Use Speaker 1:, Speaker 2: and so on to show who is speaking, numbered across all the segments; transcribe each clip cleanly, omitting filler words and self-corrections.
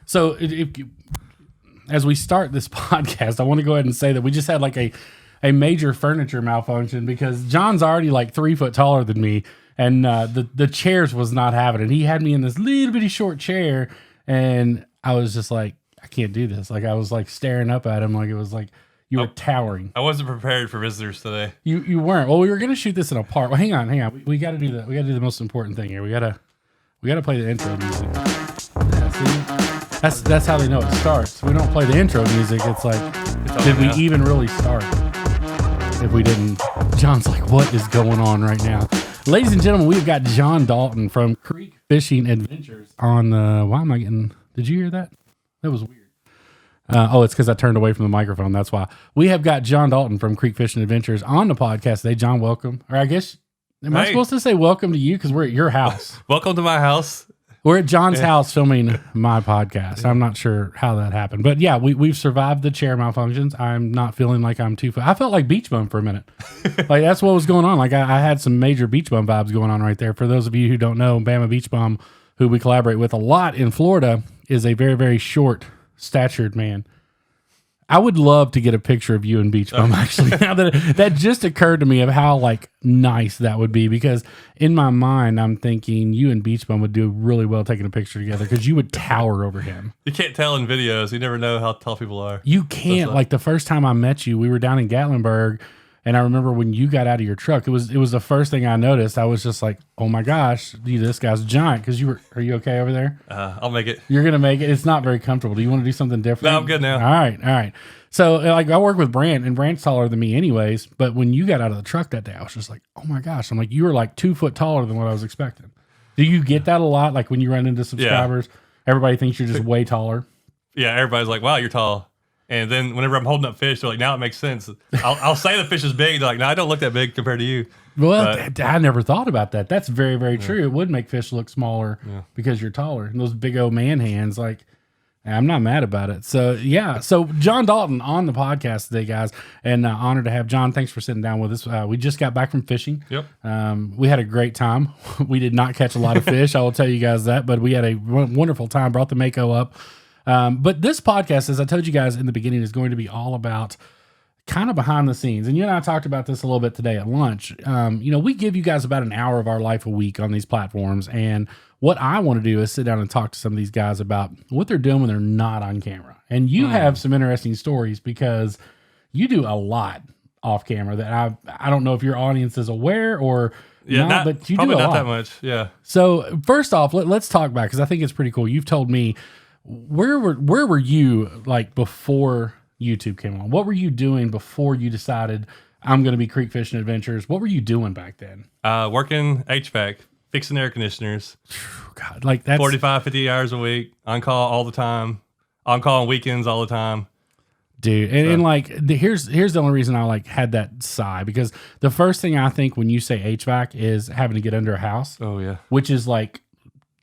Speaker 1: So as we start this podcast, I want to go ahead and say that we just had like a major furniture malfunction because John's already like 3 foot taller than me, and the chairs was not having it. He had me in this little bitty short chair, and I was just like, I can't do this. Like I was like staring up at him like it was like you were towering.
Speaker 2: I wasn't prepared for visitors today.
Speaker 1: You weren't. Well, we were gonna shoot this in a park. Well, hang on. We got to do that. We got to do the most important thing here. We gotta play the intro music. That's how they know it starts. We don't play the intro music. It's like, did we even really start? If we didn't, John's like, what is going on right now? Ladies and gentlemen, we've got John Dalton from Creek Fishing Adventures on the. Why am I getting? Did you hear that? That was weird. It's because I turned away from the microphone. That's why. We have got John Dalton from Creek Fishing Adventures on the podcast today. John, welcome. Or I guess, I supposed to say welcome to you because we're at your house?
Speaker 2: Welcome to my house.
Speaker 1: We're at John's house filming my podcast. I'm not sure how that happened. But yeah, we've survived the chair malfunctions. I'm not feeling like I'm too... I felt like Beach Bum for a minute. Like that's what was going on. Like I had some major Beach Bum vibes going on right there. For those of you who don't know, Bama Beach Bum, who we collaborate with a lot in Florida, is a very, very short statured man. I would love to get a picture of you and Beach Bum actually. Now that just occurred to me of how like nice that would be, because in my mind I'm thinking you and Beach Bum would do really well taking a picture together because you would tower over him.
Speaker 2: You can't tell in videos. You never know how tall people are.
Speaker 1: You can't. Like the first time I met you, we were down in Gatlinburg, and I remember when you got out of your truck, it was the first thing I noticed. I was just like, oh my gosh, this guy's giant. Because are you okay over there?
Speaker 2: I'll make it.
Speaker 1: You're gonna make it. It's not very comfortable. Do you want to do something different?
Speaker 2: No, I'm good now.
Speaker 1: All right. So like I work with Brant, and Brant's taller than me anyways. But when you got out of the truck that day, I was just like, oh my gosh. I'm like, you were like 2 foot taller than what I was expecting. Do you get that a lot? Like when you run into subscribers, everybody thinks you're just way taller.
Speaker 2: Yeah, everybody's like, wow, you're tall. And then whenever I'm holding up fish, they're like, now it makes sense. I'll say the fish is big. They're like, no, I don't look that big compared to you.
Speaker 1: Well, I never thought about that. That's very, very true. It would make fish look smaller because you're taller. And those big old man hands, like, I'm not mad about it. So, yeah. So, John Dalton on the podcast today, guys. And honored to have John. Thanks for sitting down with us. We just got back from fishing.
Speaker 2: Yep.
Speaker 1: We had a great time. We did not catch a lot of fish. I will tell you guys that. But we had a wonderful time. Brought the Mako up. But this podcast, as I told you guys in the beginning, is going to be all about kind of behind the scenes. And you and I talked about this a little bit today at lunch. We give you guys about an hour of our life a week on these platforms. And what I want to do is sit down and talk to some of these guys about what they're doing when they're not on camera. And you have some interesting stories because you do a lot off camera that I don't know if your audience is aware or not, but you do a lot.
Speaker 2: Probably not that much, yeah.
Speaker 1: So first off, let's talk about, because I think it's pretty cool. You've told me, where were you like before YouTube came on? What were you doing before you decided I'm going to be Creek Fishing Adventures? What were you doing back then?
Speaker 2: Working HVAC, fixing air conditioners.
Speaker 1: God, like that's
Speaker 2: 45, 50 hours a week, on call all the time, on call on weekends all the time.
Speaker 1: Dude, and like here's the only reason I like had that sigh, because the first thing I think when you say HVAC is having to get under a house.
Speaker 2: Oh yeah,
Speaker 1: which is like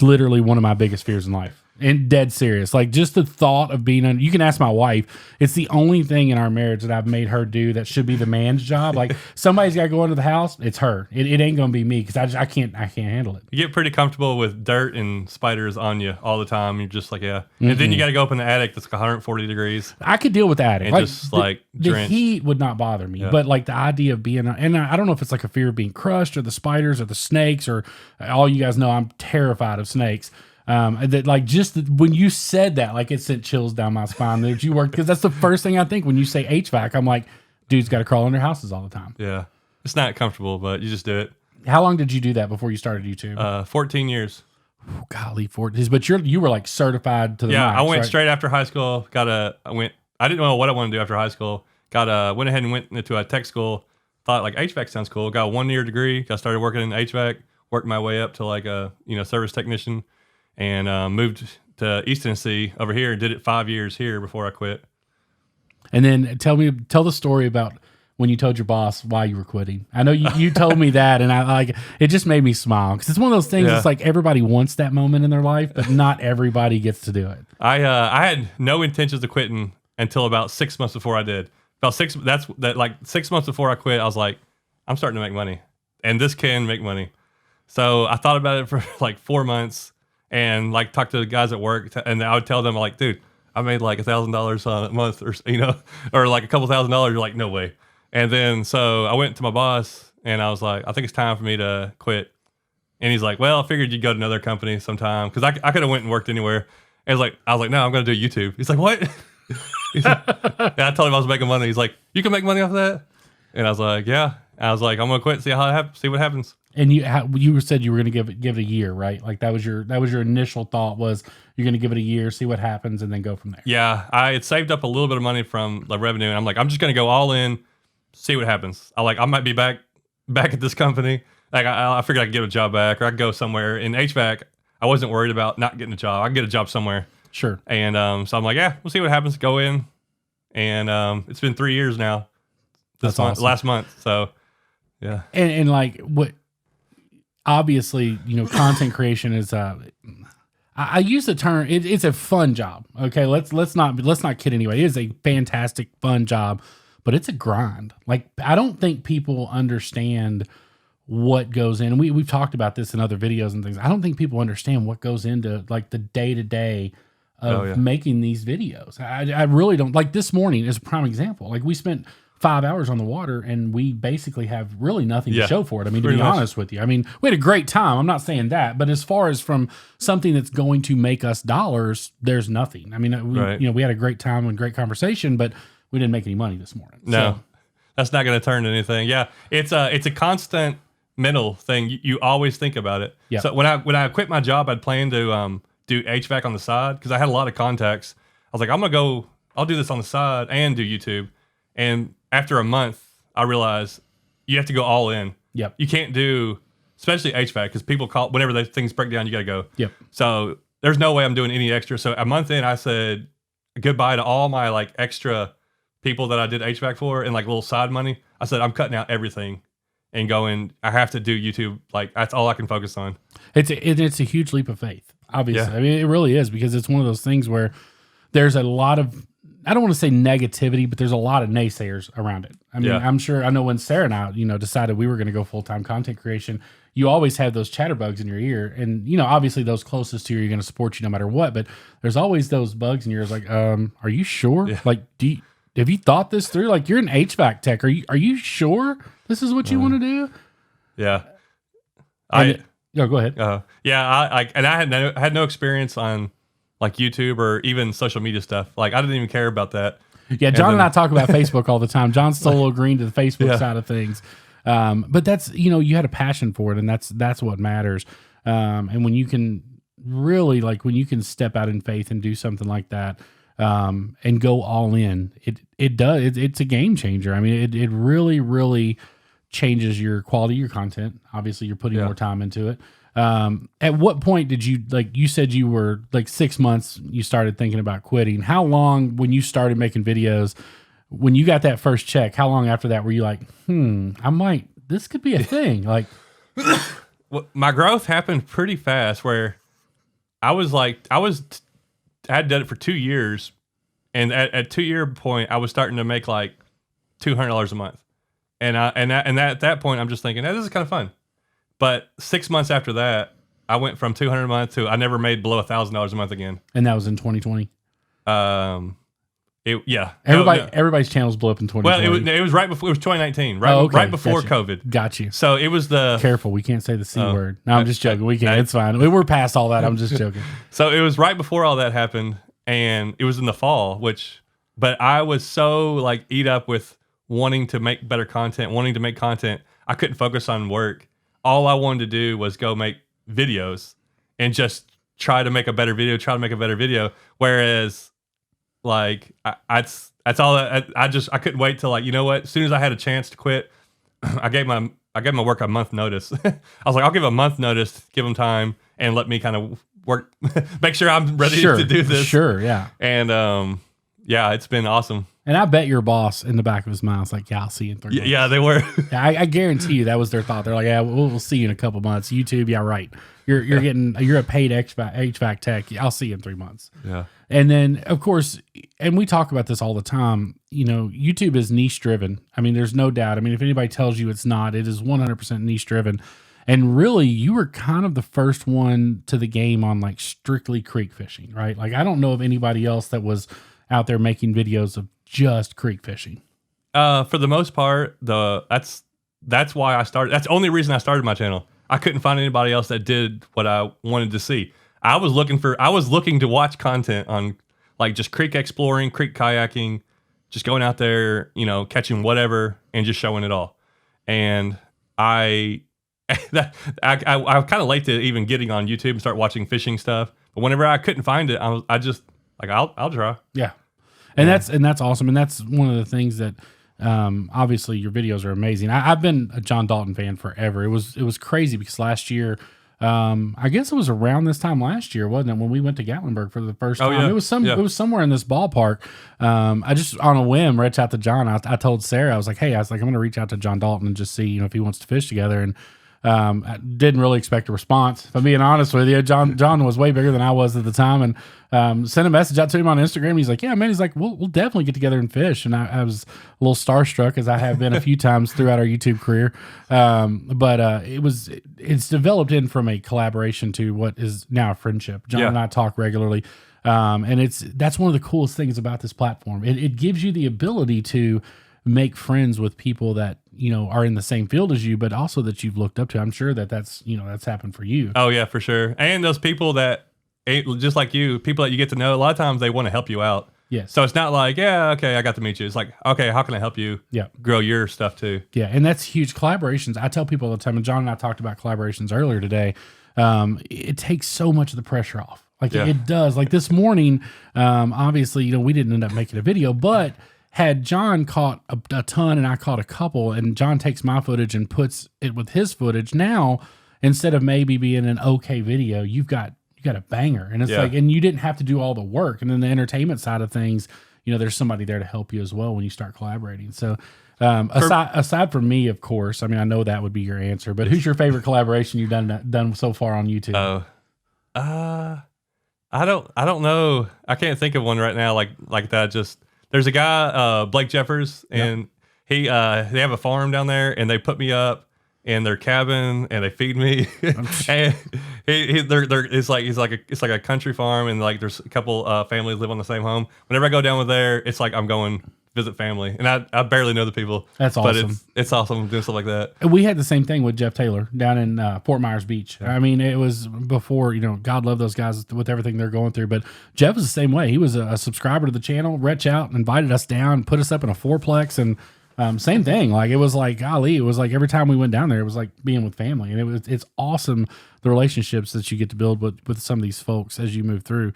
Speaker 1: literally one of my biggest fears in life. And dead serious. Like just the thought of being you can ask my wife. It's the only thing in our marriage that I've made her do that should be the man's job. Like somebody's got to go into the house. It's her. It ain't gonna be me because I can't handle it.
Speaker 2: You get pretty comfortable with dirt and spiders on you all the time. You're just like, yeah. And then you got to go up in the attic that's like 140 degrees.
Speaker 1: I could deal with the attic.
Speaker 2: And
Speaker 1: like,
Speaker 2: just like
Speaker 1: the heat would not bother me. Yeah. But like the idea of being, and I don't know if it's like a fear of being crushed or the spiders or the snakes, or all you guys know I'm terrified of snakes. That like just when you said that, like it sent chills down my spine. That you worked, because that's the first thing I think when you say HVAC. I'm like, dude's got to crawl under houses all the time.
Speaker 2: Yeah, it's not comfortable, but you just do it.
Speaker 1: How long did you do that before you started YouTube?
Speaker 2: 14 years.
Speaker 1: Oh, golly, 14. But you were like certified to the max,
Speaker 2: I went
Speaker 1: right?
Speaker 2: straight after high school. I didn't know what I wanted to do after high school. Went ahead and went into a tech school. Thought like HVAC sounds cool. Got a 1 year degree. Got started working in HVAC. Worked my way up to like a service technician. And moved to East Tennessee over here and did it 5 years here before I quit.
Speaker 1: And then tell the story about when you told your boss why you were quitting. I know you told me that, and I like it just made me smile, because it's one of those things. Yeah. It's like everybody wants that moment in their life, but not everybody gets to do it.
Speaker 2: I had no intentions of quitting until about 6 months before I did. About 6 months before I quit, I was like, I'm starting to make money, and this can make money. So I thought about it for like 4 months. and like talk to the guys at work, and I would tell them like, dude, I made like $1,000 a month, or or like a couple $1,000. You're like, no way. And then so I went to my boss and I was like, I think it's time for me to quit. And he's like, well, I figured you'd go to another company sometime, because I could have went and worked anywhere. And I was like, no, I'm going to do YouTube. He's like, what? And I told him I was making money. He's like, you can make money off of that? And I was like, yeah. I was like, I'm going to quit, see what happens.
Speaker 1: And you said you were going to give it a year, right? Like that was your initial thought, was you're going to give it a year, see what happens, and then go from there.
Speaker 2: Yeah, I had saved up a little bit of money from the revenue, and I'm like, I'm just going to go all in, see what happens. I might be back at this company. Like I figured I could get a job back, or I could go somewhere in HVAC. I wasn't worried about not getting a job. I could get a job somewhere.
Speaker 1: Sure.
Speaker 2: And so I'm like, yeah, we'll see what happens. Go in, and it's been 3 years now.
Speaker 1: That's awesome.
Speaker 2: Last month. So yeah.
Speaker 1: And like what? Obviously, content creation is I use the term, it's a fun job. Okay, let's not kid anybody. It is a fantastic fun job, but it's a grind. Like I don't think people understand what goes in. We've talked about this in other videos and things. I don't think people understand what goes into like the day-to-day of making these videos. I really don't. Like this morning is a prime example. Like we spent 5 hours on the water, and we basically have really nothing to show for it. I mean, to be honest with you, I mean, we had a great time. I'm not saying that, but as far as from something that's going to make us dollars, there's nothing. I mean, we had a great time and great conversation, but we didn't make any money this morning.
Speaker 2: No, that's not going to turn to anything. Yeah, it's a constant mental thing. You always think about it.
Speaker 1: Yeah.
Speaker 2: So when I quit my job, I'd planned to do HVAC on the side, because I had a lot of contacts. I was like, I'll do this on the side and do YouTube. And after a month, I realized you have to go all in.
Speaker 1: Yep.
Speaker 2: You can't do, especially HVAC, because people call, whenever those things break down, you got to go.
Speaker 1: Yep.
Speaker 2: So there's no way I'm doing any extra. So a month in, I said goodbye to all my like extra people that I did HVAC for and like little side money. I said, I'm cutting out everything and going, I have to do YouTube. Like that's all I can focus on.
Speaker 1: It's a huge leap of faith, obviously.
Speaker 2: Yeah.
Speaker 1: I mean, it really is, because it's one of those things where there's a lot of, I don't want to say negativity, but there's a lot of naysayers around it. I mean, I'm sure, I know when Sarah and I, decided we were going to go full-time content creation, you always have those chatterbugs in your ear. And, obviously those closest to you are going to support you no matter what, but there's always those bugs in your ears like, are you sure? Yeah. Like, have you thought this through? Like, you're an HVAC tech. Are you sure this is what you want to do?
Speaker 2: Yeah.
Speaker 1: Go ahead.
Speaker 2: I had no experience on like YouTube or even social media stuff. Like I didn't even care about that.
Speaker 1: Yeah, John and I talk about Facebook all the time. John's solo green to the Facebook side of things. But that's, you had a passion for it, and that's what matters. And when you can really, like, when you can step out in faith and do something like that, and go all in, it's a game changer. I mean, it really, really changes your quality of your content. Obviously, you're putting more time into it. At what point did you, like you said you were like 6 months, you started thinking about quitting? How long, when you started making videos, when you got that first check, how long after that were you like, this could be a thing? Like,
Speaker 2: well, my growth happened pretty fast, where I had done it for 2 years. And at 2 year point, I was starting to make like $200 a month. And at that point, I'm just thinking, this is kind of fun. But 6 months after that, I went from $200 a month to I never made below $1,000 a month again.
Speaker 1: And that was in 2020.
Speaker 2: Everybody's
Speaker 1: channels blew up in 2020.
Speaker 2: Well, it was right before. It was 2019, right before COVID.
Speaker 1: Got you.
Speaker 2: So it was
Speaker 1: Careful, we can't say the C word. No, I'm just joking. We can't. It's fine. We're past all that. I'm just joking.
Speaker 2: So it was right before all that happened, and it was in the fall. But I was so like eat up with wanting to make better content, wanting to make content. I couldn't focus on work. All I wanted to do was go make videos and just try to make a better video. Whereas, like, that's all. I couldn't wait till, like, you know what? As soon as I had a chance to quit, I gave my work a month notice. I was like, I'll give a month notice, give them time, and let me kind of work, make sure I'm ready to do this.
Speaker 1: Sure, yeah.
Speaker 2: And it's been awesome.
Speaker 1: And I bet your boss in the back of his mind was like, I'll see you in 3 months.
Speaker 2: Yeah, they were.
Speaker 1: I guarantee you that was their thought. They're like, we'll see you in a couple months. YouTube, yeah, right. You're a paid HVAC tech. I'll see you in 3 months.
Speaker 2: Yeah.
Speaker 1: And then, of course, and we talk about this all the time, YouTube is niche driven. I mean, there's no doubt. I mean, if anybody tells you it's not, it is 100% niche driven. And really, you were kind of the first one to the game on like strictly creek fishing, right? Like, I don't know of anybody else that was out there making videos of just creek fishing.
Speaker 2: For the most part, that's why I started. That's the only reason I started my channel. I couldn't find anybody else that did what I wanted to see. I was looking to watch content on like just creek exploring, creek kayaking, just going out there, catching whatever and just showing it all. And I'm kind of late to even getting on YouTube and start watching fishing stuff. But whenever I couldn't find it, I just like, I'll try.
Speaker 1: Yeah. And that's awesome. And that's one of the things that, obviously your videos are amazing. I've been a John Dalton fan forever. It was crazy because last year, I guess it was around this time last year, wasn't it? When we went to Gatlinburg for the first time,
Speaker 2: yeah.
Speaker 1: It was somewhere in this ballpark. I just on a whim reached out to John. I told Sarah, I was like, I'm going to reach out to John Dalton and just see, if he wants to fish together. And I didn't really expect a response. If I'm being honest with you, John was way bigger than I was at the time, and sent a message out to him on Instagram. He's like, "Yeah, man." He's like, "We'll definitely get together and fish." And I was a little starstruck, as I have been a few times throughout our YouTube career. But it's developed in from a collaboration to what is now a friendship. John and I talk regularly. And that's one of the coolest things about this platform. It gives you the ability to make friends with people that are in the same field as you, but also that you've looked up to. I'm sure that's happened for you.
Speaker 2: Oh yeah, for sure. And those people that just like you, people that you get to know, a lot of times they want to help you out.
Speaker 1: Yes.
Speaker 2: So it's not like, yeah, okay, I got to meet you. It's like, okay, how can I help you grow your stuff too?
Speaker 1: Yeah, and that's huge. Collaborations, I tell people all the time, and John and I talked about collaborations earlier today. It takes so much of the pressure off. Like it does. Like this morning, obviously, we didn't end up making a video, but had John caught a ton and I caught a couple, and John takes my footage and puts it with his footage, now instead of maybe being an okay video, you got a banger. And it's like, and you didn't have to do all the work. And then the entertainment side of things, there's somebody there to help you as well when you start collaborating. So aside from me, of course, I mean, I know that would be your answer, but who's your favorite collaboration you've done so far on YouTube?
Speaker 2: I don't know. I can't think of one right now like that. Just there's a guy, Blake Jeffers, and they have a farm down there, and they put me up in their cabin and they feed me. And it's like a country farm, and like there's a couple families live on the same home. Whenever I go down with there, it's like I'm going visit family, and I barely know the people.
Speaker 1: That's awesome.
Speaker 2: But it's awesome doing stuff like that.
Speaker 1: We had the same thing with Jeff Taylor down in Fort Myers Beach. I mean, it was before, God love those guys with everything they're going through. But Jeff was the same way. He was a subscriber to the channel, reached out, invited us down, put us up in a fourplex, and same thing. Like it was like, golly, it was like every time we went down there, it was like being with family. And it's awesome, the relationships that you get to build with some of these folks as you move through.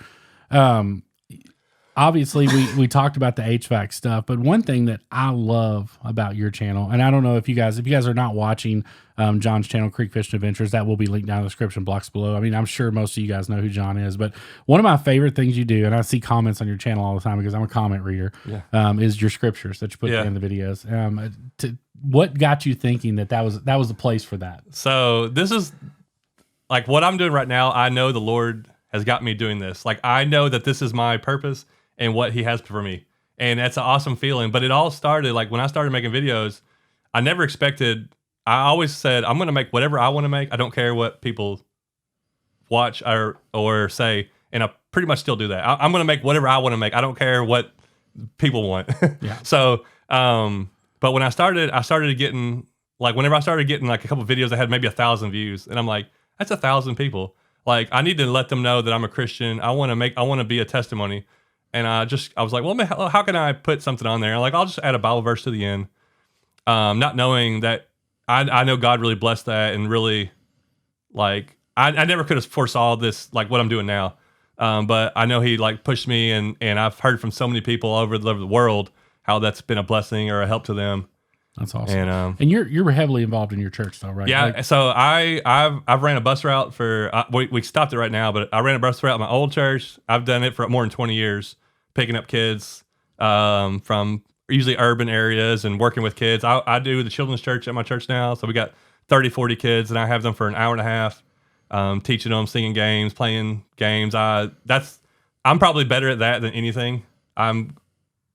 Speaker 1: Obviously, we talked about the HVAC stuff, but one thing that I love about your channel, and I don't know if you guys are not watching John's channel, Creek Fishing Adventures, that will be linked down in the description box below. I mean, I'm sure most of you guys know who John is, but one of my favorite things you do, and I see comments on your channel all the time because I'm a comment reader, is your scriptures that you put in the videos. What got you thinking that was the place for that?
Speaker 2: So this is like what I'm doing right now. I know the Lord has got me doing this. Like I know that this is my purpose and what he has for me. And that's an awesome feeling. But it all started, like when I started making videos, I never expected, I always said, I'm going to make whatever I want to make. I don't care what people watch or say. And I pretty much still do that. I'm going to make whatever I want to make. I don't care what people want. So, but when I started getting, like whenever I started getting like a couple of videos that had maybe 1,000 views, and I'm like, that's 1,000 people. Like I need to let them know that I'm a Christian. I want to be a testimony. And I was like, well, how can I put something on there? Like, I'll just add a Bible verse to the end. Not knowing that I know God really blessed that, and really, like, I never could have foresaw this, like what I'm doing now. But I know he like pushed me, and I've heard from so many people all over the world how that's been a blessing or a help to them.
Speaker 1: That's awesome. And you're heavily involved in your church though, right?
Speaker 2: Yeah.
Speaker 1: Like,
Speaker 2: so I've ran a bus route for, we stopped it right now, but I ran a bus route at my old church. I've done it for more than 20 years, picking up kids from usually urban areas and working with kids. I do the children's church at my church now. So we got 30, 40 kids, and I have them for an hour and a half, teaching them, singing games, playing games. I'm probably better at that than anything.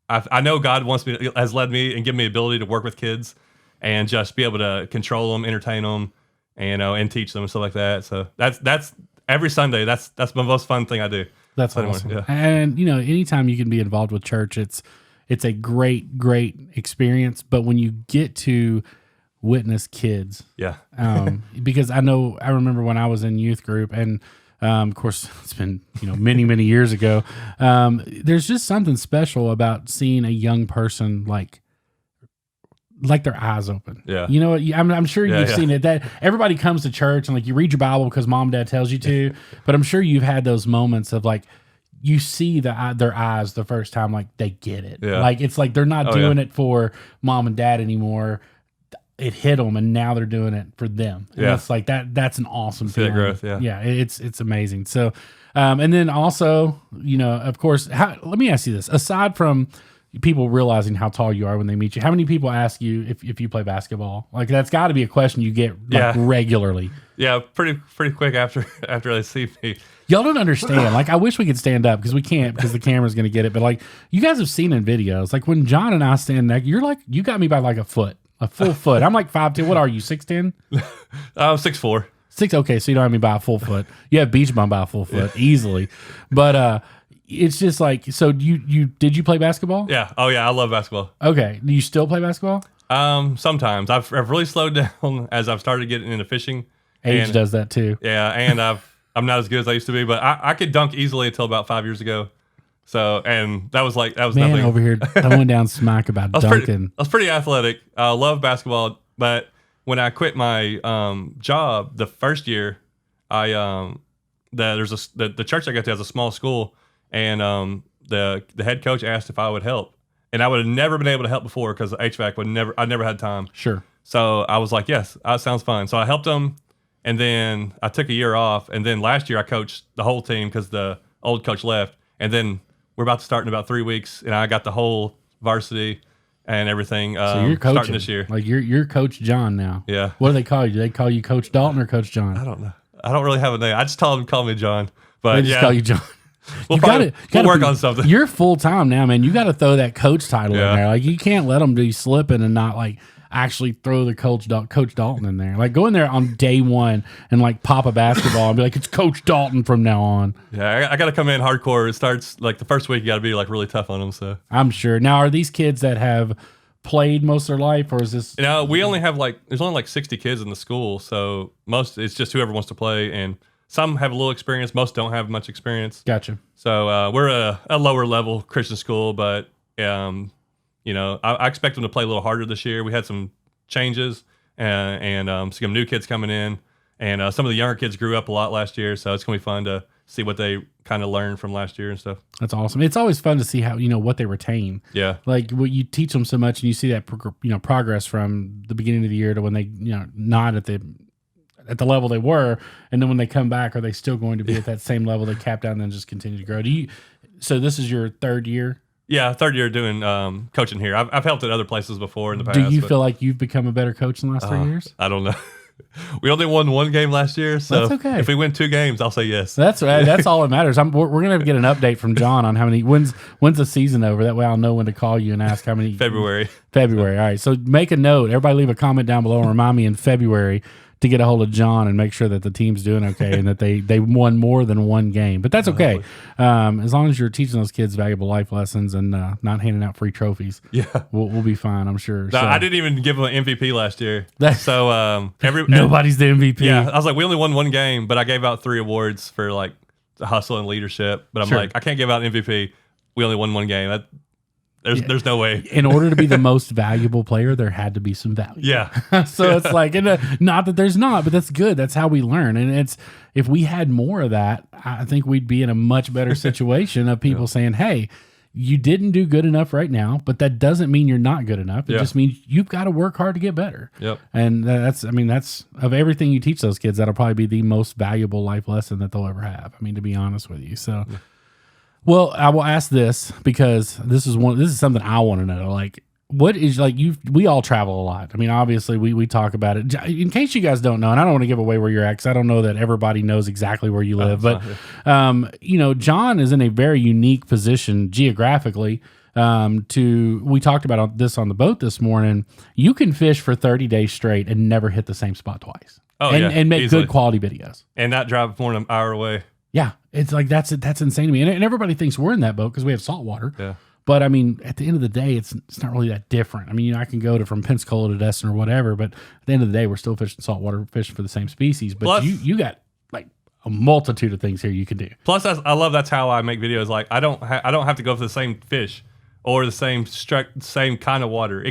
Speaker 2: I know God has led me and given me the ability to work with kids and just be able to control them, entertain them, and teach them and stuff like that. So that's every Sunday. That's the most fun thing I do.
Speaker 1: That's
Speaker 2: Sunday
Speaker 1: awesome.
Speaker 2: morning, yeah.
Speaker 1: And anytime you can be involved with church, it's a great experience. But when you get to witness kids,
Speaker 2: Yeah.
Speaker 1: because I remember when I was in youth group, and of course it's been many years ago. There's just something special about seeing a young person like their eyes open.
Speaker 2: Yeah.
Speaker 1: You know what? I'm sure you've seen it. That everybody comes to church and like you read your Bible because mom and dad tells you to, but I'm sure you've had those moments of like you see their eyes the first time, like they get it.
Speaker 2: Yeah.
Speaker 1: Like it's like they're not doing it for mom and dad anymore. It hit them, and now they're doing it for them. And it's like that's an awesome
Speaker 2: See that
Speaker 1: feeling.
Speaker 2: growth,
Speaker 1: Yeah, it's amazing. So, and then also, of course, let me ask you this: aside from people realizing how tall you are when they meet you, how many people ask you if you play basketball? Like that's got to be a question you get regularly.
Speaker 2: Yeah, pretty quick after they see me.
Speaker 1: Y'all don't understand. Like I wish we could stand up because we can't because the camera's going to get it. But like you guys have seen in videos, like when John and I stand next, you're like you got me by like a foot. A full foot. I'm like 5'10". What are you, 6'10"?
Speaker 2: I'm 6'4".
Speaker 1: 6. Okay, so you don't have me by a full foot. You have beach bum by a full foot easily. But it's just like, so did you play basketball?
Speaker 2: Yeah. Oh yeah, I love basketball.
Speaker 1: Okay. Do you still play basketball?
Speaker 2: Sometimes I've really slowed down as I've started getting into fishing.
Speaker 1: Age does that too.
Speaker 2: Yeah, and I'm not as good as I used to be, but I could dunk easily until about 5 years ago. So, and that was
Speaker 1: Man
Speaker 2: nothing.
Speaker 1: over here throwing down smack about dunking.
Speaker 2: I was pretty athletic. I love basketball, but when I quit my job the first year, the church I go to has a small school, and the head coach asked if I would help, and I would have never been able to help before because HVAC I never had time.
Speaker 1: Sure.
Speaker 2: So I was like, yes, that sounds fun. So I helped him, and then I took a year off, and then last year I coached the whole team because the old coach left, and then we're about to start in about 3 weeks, and I got the whole varsity and everything.
Speaker 1: So you're coaching
Speaker 2: starting this year.
Speaker 1: Like you're Coach John now.
Speaker 2: Yeah.
Speaker 1: What do they call you? Do they call you Coach Dalton or Coach John?
Speaker 2: I don't know. I don't really have a name. I just told them to call me John. But
Speaker 1: They just call you John.
Speaker 2: We'll work on something.
Speaker 1: You're full time now, man. You got to throw that coach title in
Speaker 2: Yeah.
Speaker 1: there. Like you can't let them be slipping and not like actually throw the Coach Dalton in there. Like go in there on day one and like pop a basketball and be like, it's Coach Dalton from now on.
Speaker 2: Yeah, I got to come in hardcore. It starts like the first week. You got to be like really tough on them. So
Speaker 1: I'm sure. Now, are these kids that have played most of their life, or is this?
Speaker 2: we only have there's only like 60 kids in the school, so it's just whoever wants to play, and some have a little experience. Most don't have much experience.
Speaker 1: Gotcha.
Speaker 2: So we're a lower level Christian school, but I expect them to play a little harder this year. We had some changes and some new kids coming in, and some of the younger kids grew up a lot last year. So it's gonna be fun to see what they kind of learned from last year and stuff.
Speaker 1: That's awesome. It's always fun to see how what they retain.
Speaker 2: Yeah,
Speaker 1: like what you teach them so much, and you see that progress from the beginning of the year to when they not at the level they were, and then when they come back, are they still going to be at that same level they capped out and then just continue to grow? So this is your third year?
Speaker 2: Yeah, third year doing coaching here. I've helped at other places before in the past.
Speaker 1: Do you feel like you've become a better coach in the last 3 years?
Speaker 2: I don't know. We only won one game last year, so
Speaker 1: that's okay.
Speaker 2: If we win 2 games, I'll say yes.
Speaker 1: That's right. That's all that matters. We're gonna get an update from John on how many when's the season over. That way I'll know when to call you and ask how many.
Speaker 2: February.
Speaker 1: All right. So make a note. Everybody leave a comment down below and remind me in February to get a hold of John and make sure that the team's doing okay and that they won more than one game. But that's okay. As long as you're teaching those kids valuable life lessons and not handing out free trophies.
Speaker 2: Yeah,
Speaker 1: we'll be fine, I'm sure.
Speaker 2: No, I didn't even give him an MVP last year. So
Speaker 1: nobody's the MVP.
Speaker 2: Yeah, I was like, we only won one game, but I gave out 3 awards for like the hustle and leadership. But I'm like, I can't give out an MVP. We only won one game. There's no way.
Speaker 1: In order to be the most valuable player, there had to be some value.
Speaker 2: Yeah.
Speaker 1: So it's like, not that there's not, but that's good. That's how we learn. And if we had more of that, I think we'd be in a much better situation of people saying, hey, you didn't do good enough right now, but that doesn't mean you're not good enough. It just means you've got to work hard to get better.
Speaker 2: Yep.
Speaker 1: And that's of everything you teach those kids, that'll probably be the most valuable life lesson that they'll ever have. I mean, to be honest with you. So, well, I will ask this because this is something I want to know. Like, what is we all travel a lot. I mean, obviously we talk about it. In case you guys don't know, and I don't want to give away where you're at because I don't know that everybody knows exactly where you live, but John is in a very unique position geographically. We talked about this on the boat this morning. You can fish for 30 days straight and never hit the same spot twice.
Speaker 2: Oh,
Speaker 1: and make
Speaker 2: easily.
Speaker 1: good quality videos.
Speaker 2: And not drive more than an hour away.
Speaker 1: Yeah, it's like that's insane to me. And everybody thinks we're in that boat because we have salt water.
Speaker 2: Yeah.
Speaker 1: But I mean, at the end of the day, it's not really that different. I mean, I can go from Pensacola to Destin or whatever, but at the end of the day, we're still fishing saltwater, fishing for the same species. But
Speaker 2: Plus,
Speaker 1: you got like a multitude of things here you can do.
Speaker 2: Plus, I love that's how I make videos. Like I don't have to go for the same fish or the same kind of water.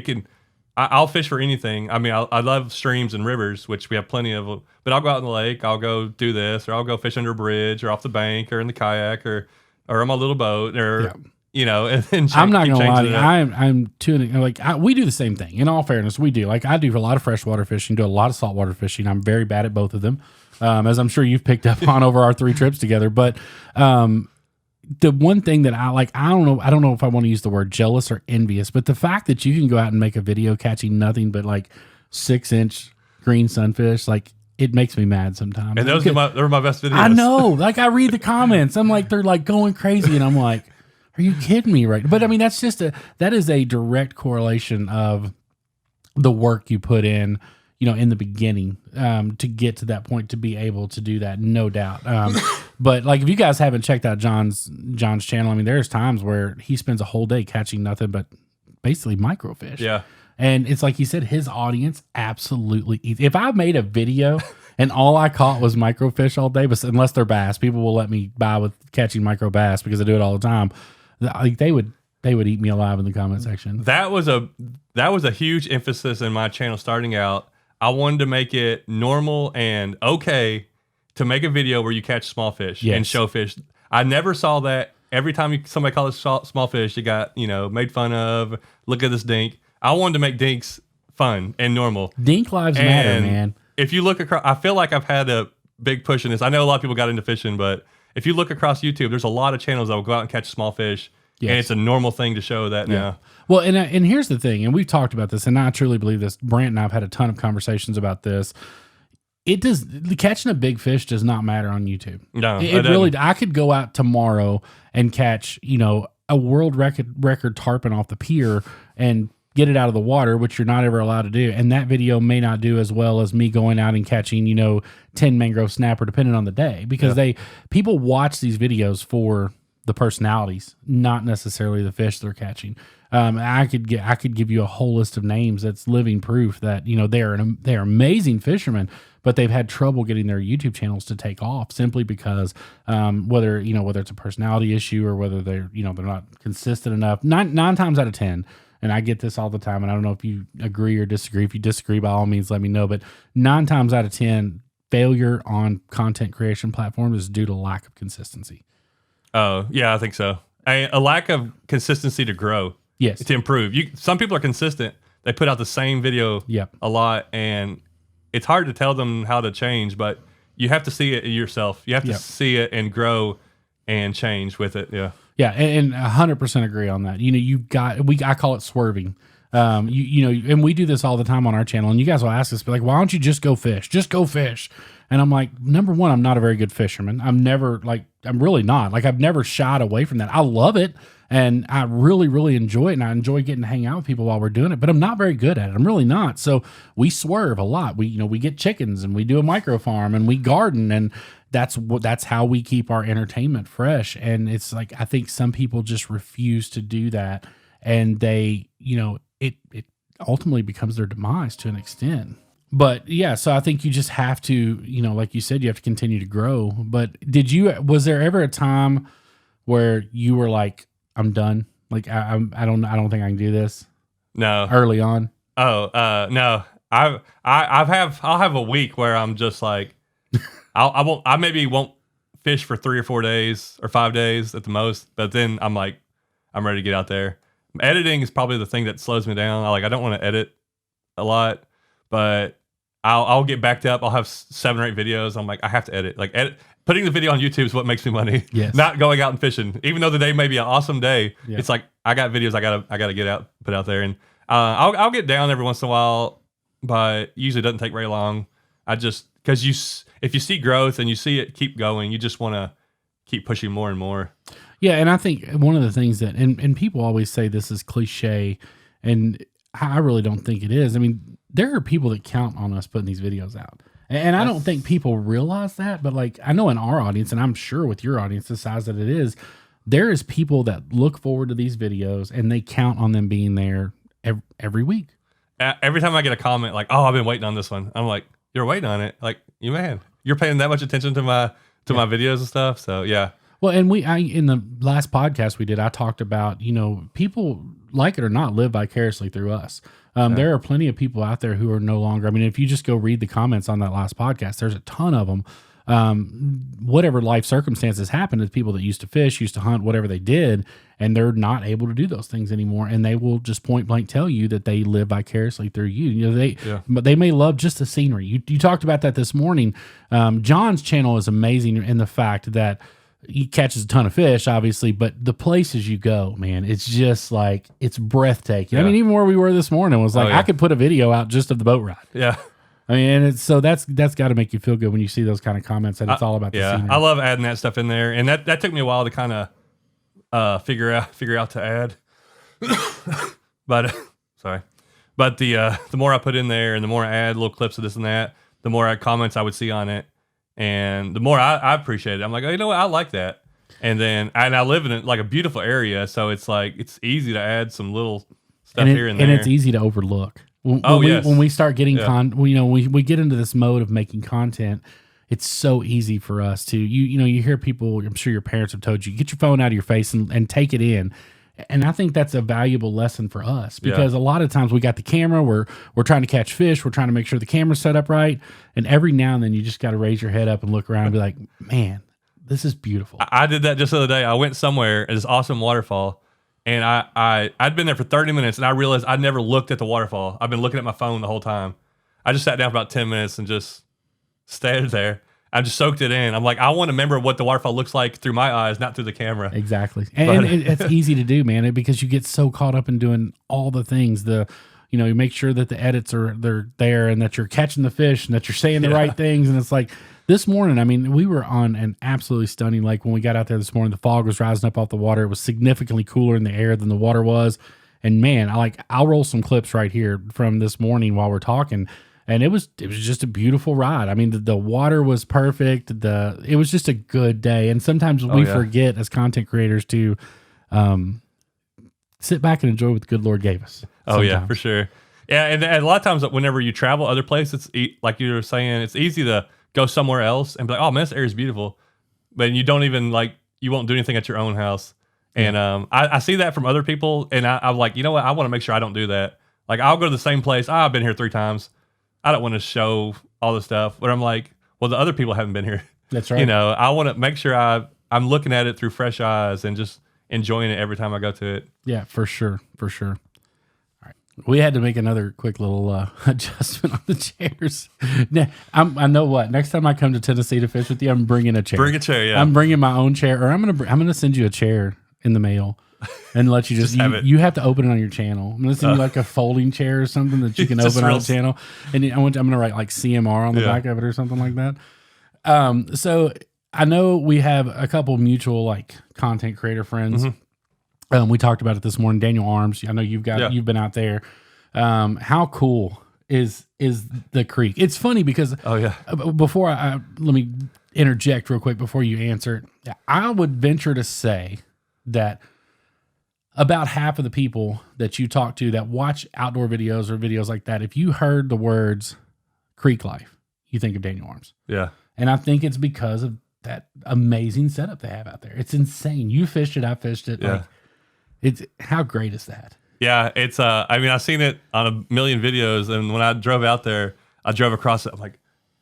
Speaker 2: I'll fish for anything. I mean, I love streams and rivers, which we have plenty of. But I'll go out in the lake. I'll go do this, or I'll go fish under a bridge, or off the bank, or in the kayak, or on my little boat, or. Yeah. And then
Speaker 1: I'm not gonna lie to you. I'm tuning like we do the same thing. In all fairness, we do. Like I do a lot of freshwater fishing, do a lot of saltwater fishing. I'm very bad at both of them, as I'm sure you've picked up on over our 3 trips together. But the one thing that I like, I don't know if I want to use the word jealous or envious, but the fact that you can go out and make a video catching nothing but like 6-inch green sunfish, like it makes me mad sometimes.
Speaker 2: And those are my best videos.
Speaker 1: I know. Like I read the comments, I'm like they're like going crazy, and I'm like. Are you kidding me? Right. But I mean, that is a direct correlation of the work you put in, in the beginning, to get to that point, to be able to do that. No doubt. But like, if you guys haven't checked out John's channel, I mean, there's times where he spends a whole day catching nothing but basically microfish.
Speaker 2: Yeah.
Speaker 1: And it's like he said, his audience absolutely eats. If I made a video and all I caught was microfish all day, but unless they're bass, people will let me buy with catching micro bass because I do it all the time. Like they would eat me alive in the comment section.
Speaker 2: That was a huge emphasis in my channel starting out. I wanted to make it normal and okay to make a video where you catch small fish and show fish. I never saw that. Every time somebody called it small fish, you got made fun of. Look at this dink. I wanted to make dinks fun and normal.
Speaker 1: Dink lives matter, man.
Speaker 2: If you look across, I feel like I've had a big push in this. I know a lot of people got into fishing, but if you look across YouTube, there's a lot of channels that will go out and catch small fish, and it's a normal thing to show that now.
Speaker 1: Well, and here's the thing, and we've talked about this, and I truly believe this. Brant and I have had a ton of conversations about this. Catching a big fish does not matter on YouTube.
Speaker 2: No,
Speaker 1: it really. I could go out tomorrow and catch, a world record tarpon off the pier and get it out of the water, which you're not ever allowed to do. And that video may not do as well as me going out and catching, 10 mangrove snapper, depending on the day, because people watch these videos for the personalities, not necessarily the fish they're catching. I could give you a whole list of names that's living proof that, they're amazing fishermen, but they've had trouble getting their YouTube channels to take off simply because, whether it's a personality issue or whether they're not consistent enough. Nine times out of 10, and I get this all the time, and I don't know if you agree or disagree. If you disagree, by all means, let me know. But 9 times out of 10, failure on content creation platforms is due to lack of consistency.
Speaker 2: Oh, yeah, I think so. A lack of consistency to grow.
Speaker 1: Yes.
Speaker 2: To improve. Some people are consistent. They put out the same video a lot, and it's hard to tell them how to change, but you have to see it yourself. You have to see it and grow and change with it. Yeah.
Speaker 1: Yeah, and 100% agree on that. I call it swerving. And we do this all the time on our channel, and you guys will ask us, like, why don't you just go fish? Just go fish. And I'm like, number one, I'm not a very good fisherman. I'm really not. Like, I've never shied away from that. I love it, and I really, really enjoy it, and I enjoy getting to hang out with people while we're doing it, but I'm not very good at it. I'm really not. So we swerve a lot. We get chickens, and we do a micro farm, and we garden, and that's how we keep our entertainment fresh. And it's like, I think some people just refuse to do that, and they, it ultimately becomes their demise to an extent. But yeah, so I think you just have to, like you said, you have to continue to grow. But was there ever a time where you were like, I'm done? Like, I don't think I can do this.
Speaker 2: No.
Speaker 1: Early on.
Speaker 2: Oh, no. I'll have a week where I'm just like, I maybe won't fish for 3 or 4 days or 5 days at the most, but then I'm like, I'm ready to get out there. Editing is probably the thing that slows me down. I don't want to edit a lot, but I'll get backed up. I'll have 7 or 8 videos. I'm like, I have to edit. Putting the video on YouTube is what makes me money.
Speaker 1: Yes.
Speaker 2: Not going out and fishing. Even though the day may be an awesome day, it's like I got videos I gotta get out, put out there, and I'll get down every once in a while, but usually it doesn't take very long. Because if you see growth and you see it keep going, you just want to keep pushing more and more.
Speaker 1: Yeah, and I think one of the things that, and people always say this is cliche, and I really don't think it is. I mean, there are people that count on us putting these videos out. And I don't think people realize that, but like I know in our audience, and I'm sure with your audience, the size that it is, there is people that look forward to these videos and they count on them being there every week.
Speaker 2: Every time I get a comment like, "Oh, I've been waiting on this one," I'm like, "You're waiting on it? Like, you're paying that much attention to my videos and stuff." So yeah.
Speaker 1: Well, and in the last podcast we did, I talked about, people, like it or not, live vicariously through us. There are plenty of people out there who are no longer, I mean, if you just go read the comments on that last podcast, there's a ton of them. Whatever life circumstances happened to people that used to fish, used to hunt, whatever they did, and they're not able to do those things anymore. And they will just point blank tell you that they live vicariously through you. But they may love just the scenery. You talked about that this morning. John's channel is amazing in the fact that he catches a ton of fish, obviously, but the places you go, man, it's just like, it's breathtaking. I mean, even where we were this morning was like, I could put a video out just of the boat ride.
Speaker 2: Yeah.
Speaker 1: I mean, and so that's got to make you feel good when you see those kind of comments that it's all about the scenery.
Speaker 2: I love adding that stuff in there, and that took me a while to kind of figure out to add. But sorry, but the more I put in there, and the more I add little clips of this and that, the more comments I would see on it, and the more I appreciate it. I'm like, oh, you know what, I like that. And I live in like a beautiful area, so it's like it's easy to add some little stuff here and there, and
Speaker 1: it's easy to overlook. When we start getting we get into this mode of making content, it's so easy for us to you hear people. I'm sure your parents have told you, get your phone out of your face and take it in. And I think that's a valuable lesson for us because a lot of times we got the camera, we're trying to catch fish, we're trying to make sure the camera's set up right, and every now and then you just got to raise your head up and look around and be like, man, this is beautiful.
Speaker 2: I did that just the other day. I went somewhere at this awesome waterfall, and I'd been there for 30 minutes, and I realized I'd never looked at the waterfall. I've been looking at my phone the whole time. I just sat down for about 10 minutes and just stayed there. I just soaked it in. I'm like, I want to remember what the waterfall looks like through my eyes, not through the camera.
Speaker 1: Exactly. And it's easy to do, man, because you get so caught up in doing all the things. You make sure that the edits they're there and that you're catching the fish and that you're saying the right things. And it's like this morning, I mean, we were on an absolutely stunning lake when we got out there this morning. The fog was rising up off the water. It was significantly cooler in the air than the water was. And man, I'll roll some clips right here from this morning while we're talking. And it was just a beautiful ride. I mean, the water was perfect. It was just a good day. And sometimes we forget as content creators to sit back and enjoy what the good Lord gave us.
Speaker 2: Oh yeah, for sure. Yeah, and a lot of times whenever you travel other places, like you were saying, it's easy to go somewhere else and be like, oh man, this area's beautiful, but you don't even you won't do anything at your own house. And I see that from other people, and I'm like, you know what? I want to make sure I don't do that. Like I'll go to the same place. I've been here 3 times. I don't want to show all the stuff, but I'm like, well, the otright people haven't been here.
Speaker 1: That's right.
Speaker 2: I want to make sure I'm looking at it through fresh eyes and just enjoying it every time I go to it.
Speaker 1: Yeah, for sure. For sure. All right. We had to make another quick little adjustment on the chairs. Now, I know what. Next time I come to Tennessee to fish with you, I'm bringing a chair.
Speaker 2: Bring a chair, yeah.
Speaker 1: I'm bringing my own chair, or I'm gonna send you a chair in the mail. And let you just have it. You have to open it on your channel. I'm gonna send you like a folding chair or something that you can open on the channel. And I'm gonna write like CMR on the back of it or something like that. So I know we have a couple mutual like content creator friends. Mm-hmm. We talked about it this morning. Daniel Arms. I know you've been out there. How cool is the creek? It's funny because before let me interject real quick before you answer it. I would venture to say that about half of the people that you talk to that watch outdoor videos or videos like that, if you heard the words creek life, you think of Daniel Arms. Yeah. And I think it's because of that amazing setup they have out there. It's insane. You fished it. I fished it. Yeah. How great is that? Yeah. It's,
Speaker 2: I mean, I've seen it on a million videos, and when I drove out there, I drove across it. I'm like,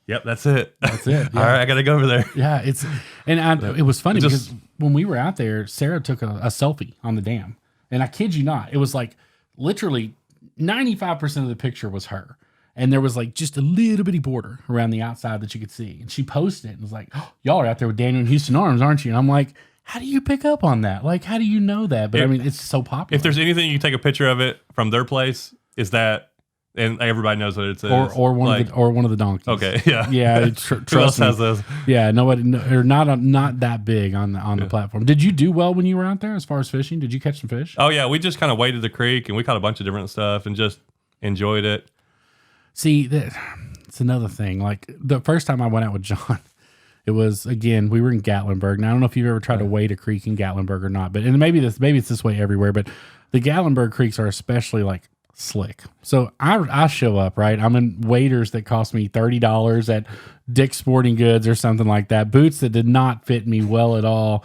Speaker 2: yep, that's it. That's it. Yeah. All right. I got to go over there.
Speaker 1: Yeah. It was funny because when we were out there, Sarah took a selfie on the dam. And I kid you not, it was like literally 95% of the picture was her. And there was like just a little bitty border around the outside that you could see. And she posted it and was like, oh, y'all are out there with Daniel and Houston Arms, aren't you? And I'm like, how do you pick up on that? Like, how do you know that? But I mean, it's so popular.
Speaker 2: If there's anything you can take a picture of it from their place, is that, and everybody knows what it is.
Speaker 1: Or one of the donkeys.
Speaker 2: Okay, yeah.
Speaker 1: Yeah, who else has those? Yeah, nobody, or not that big on the platform. Did you do well when you were out there as far as fishing? Did you catch some fish?
Speaker 2: Oh yeah, we just kind of waded the creek and we caught a bunch of different stuff and just enjoyed it.
Speaker 1: See, that's another thing. Like the first time I went out with John, it was, again, we were in Gatlinburg. Now I don't know if you've ever tried to wade a creek in Gatlinburg or not, but and maybe it's this way everywhere, but the Gatlinburg creeks are especially like slick. So I show up, right? I'm in waders that cost me $30 at Dick's Sporting Goods or something like that. Boots that did not fit me well at all.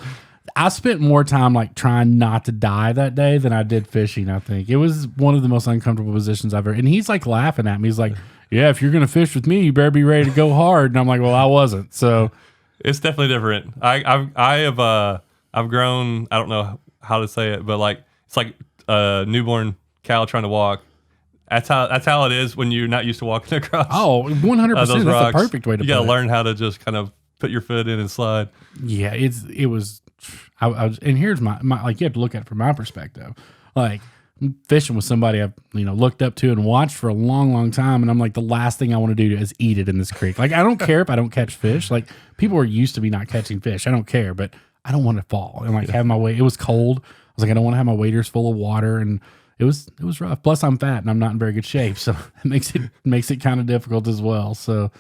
Speaker 1: I spent more time like trying not to die that day than I did fishing. I think it was one of the most uncomfortable positions I've ever. And he's like laughing at me. He's like, "Yeah, if you're gonna fish with me, you better be ready to go hard." And I'm like, "Well, I wasn't." So
Speaker 2: it's definitely different. I've grown. I don't know how to say it, but like it's like a newborn cow trying to walk. That's how it is when you're not used to walking across.
Speaker 1: Oh, 100%. That's the perfect way to put it.
Speaker 2: You got to learn how to just kind of put your foot in and slide.
Speaker 1: Yeah, it was. I was, and here's my like, you have to look at it from my perspective. Like fishing with somebody I've looked up to and watched for a long, long time, and I'm like, the last thing I want to do is eat it in this creek. Like I don't care if I don't catch fish. Like people are used to me not catching fish. I don't care, but I don't want to fall and like have my weight. It was cold. I was like, I don't want to have my waders full of water, and it was rough. Plus, I'm fat and I'm not in very good shape, so it makes it kind of difficult as well. So,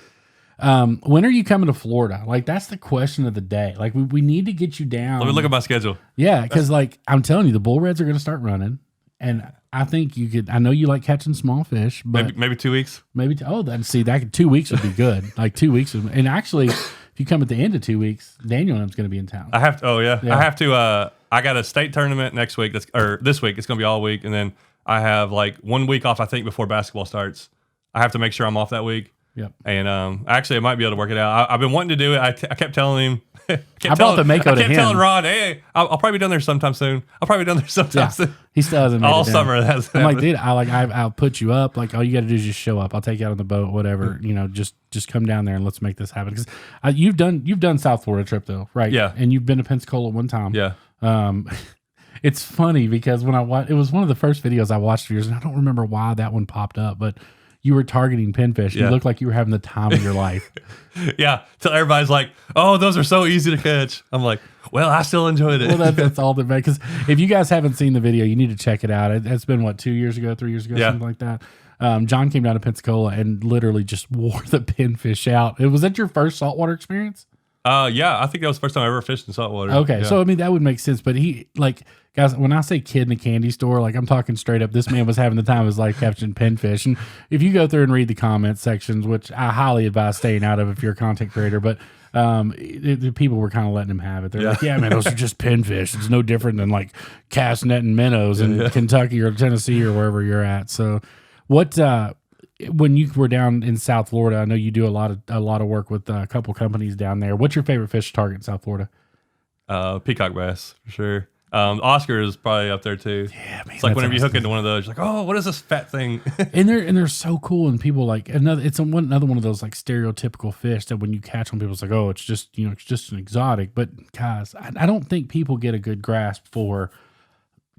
Speaker 1: when are you coming to Florida? Like that's the question of the day. Like we need to get you down.
Speaker 2: Let me look at my schedule.
Speaker 1: Yeah, because like I'm telling you, the bull reds are going to start running, and I think you could. I know you like catching small fish, but
Speaker 2: maybe 2 weeks.
Speaker 1: Maybe that 2 weeks would be good. Like 2 weeks, and actually, if you come at the end of 2 weeks, Daniel and Im's going to be in town.
Speaker 2: I have to. Oh yeah. I have to. I got a state tournament next week. This week. It's going to be all week, and then I have like 1 week off. I think before basketball starts, I have to make sure I'm off that week.
Speaker 1: Yep.
Speaker 2: And actually, I might be able to work it out. I've been wanting to do it. I kept telling him.
Speaker 1: I brought the Mako to him.
Speaker 2: I kept telling Ron, "Hey, I'll probably be down there sometime soon. Soon."
Speaker 1: He still hasn't made
Speaker 2: all
Speaker 1: it down.
Speaker 2: summer.
Speaker 1: I'm like, dude, I'll put you up. Like, all you got to do is just show up. I'll take you out on the boat, whatever. Just come down there and let's make this happen. Because you've done South Florida trip though, right?
Speaker 2: Yeah.
Speaker 1: And you've been to Pensacola one time.
Speaker 2: Yeah.
Speaker 1: It's funny because when it was one of the first videos I watched of yours, and I don't remember why that one popped up, but you were targeting pinfish. You looked like you were having the time of your life.
Speaker 2: Yeah. Till everybody's like, "Oh, those are so easy to catch." I'm like, "Well, I still enjoyed it."
Speaker 1: Well, that's all that matters. Because if you guys haven't seen the video, you need to check it out. It's been, 2 years ago, 3 years ago, something like that. John came down to Pensacola and literally just wore the pinfish out. Was that your first saltwater experience?
Speaker 2: Yeah, I think that was the first time I ever fished in saltwater.
Speaker 1: Okay,
Speaker 2: yeah.
Speaker 1: so I mean that would make sense. But guys, when I say kid in a candy store, like I'm talking straight up. This man was having the time of his life catching pinfish. And if you go through and read the comment sections, which I highly advise staying out of if you're a content creator, but the people were kind of letting him have it. They're like, "Yeah, man, those are just pinfish. It's no different than like cast net and minnows in Kentucky or Tennessee or wherever you're at." So, what? When you were down in South Florida, I know you do a lot of work with a couple companies down there. What's your favorite fish to target in South Florida?
Speaker 2: Peacock bass for sure. Oscar is probably up there too.
Speaker 1: Yeah, man,
Speaker 2: it's like whenever you hook into one of those, you're like, "Oh, what is this fat thing?"
Speaker 1: and they're so cool, and people like another one of those like stereotypical fish that when you catch them, people's like, "Oh, it's just an exotic." But guys, I don't think people get a good grasp for